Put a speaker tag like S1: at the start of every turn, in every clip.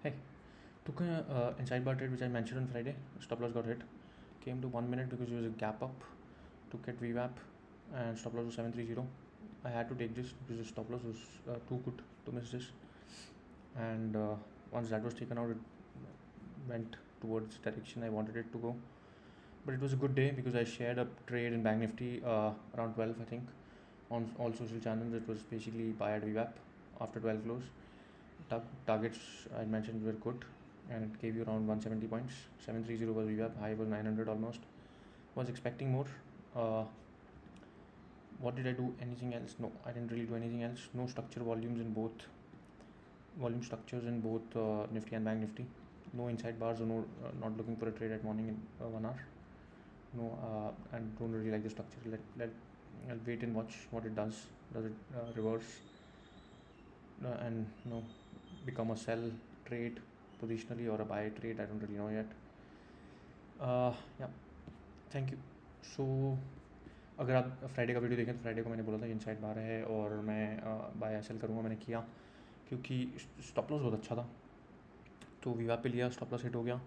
S1: Hey, took a inside bar trade which I mentioned on Friday. Stop loss got hit. Came to 1 minute because it was a gap up. Took at Vwap and stop loss was 730. I had to take this because the stop loss was too good to miss this. And once that was taken out, it went towards the direction I wanted it to go. But it was a good day because I shared a trade in BankNifty around 12, I think, on all social channels. It was basically buy at Vwap after 12 close. Targets I mentioned were good, and it gave you around 170 points. 730 was Vwap, high was 900 almost. Was expecting more. What did I do? Anything else? No, I didn't really do anything else. No structure volumes in both volume structures in both Nifty and Bank Nifty. No inside bars or no not looking for a trade at morning in 1 hour. No, and don't really like the structure. I'll wait and watch what it does. Does it reverse and become a sell trade positionally or a buy trade? I don't really know yet. Yeah, thank you. So अगर आप Friday का video देखें तो Friday को मैंने बोला था inside बार है और मैं बाय सेल करूँगा. मैंने किया क्योंकि स्टॉप लॉस बहुत अच्छा था, तो वीवैप पे लिया. स्टॉप लॉस हिट हो गया,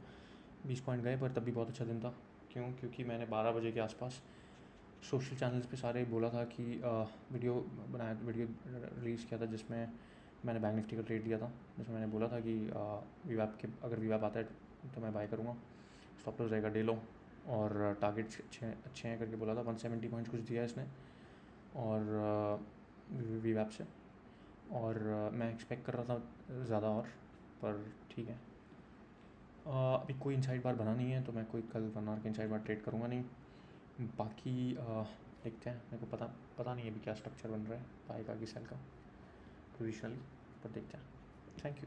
S1: 20 पॉइंट गए, पर तब भी बहुत अच्छा दिन था. क्योंकि मैंने 12 बजे के आसपास सोशल चैनल्स पे सारे बोला था कि वीडियो रिलीज़ किया था जिसमें मैंने बैंक निफ्टी का ट्रेड लिया था, जिसमें मैंने बोला था कि अगर वीवैप आता है तो मैं बाय करूँगा, स्टॉप लॉस रहेगा डे लो और टारगेट्स अच्छे हैं करके बोला था. 170 पॉइंट्स कुछ दिया इसने और वीवैप से, और मैं एक्सपेक्ट कर रहा था ज़्यादा और, पर ठीक है. अभी कोई इनसाइड बार बना नहीं है तो मैं कोई कल 1 आवर के इनसाइड बार ट्रेड करूँगा नहीं. बाकी देखते हैं. मेरे को पता नहीं है अभी क्या स्ट्रक्चर बन रहा है बाय का कि सेल का पोजिशनली, पर देखते हैं. Thank you.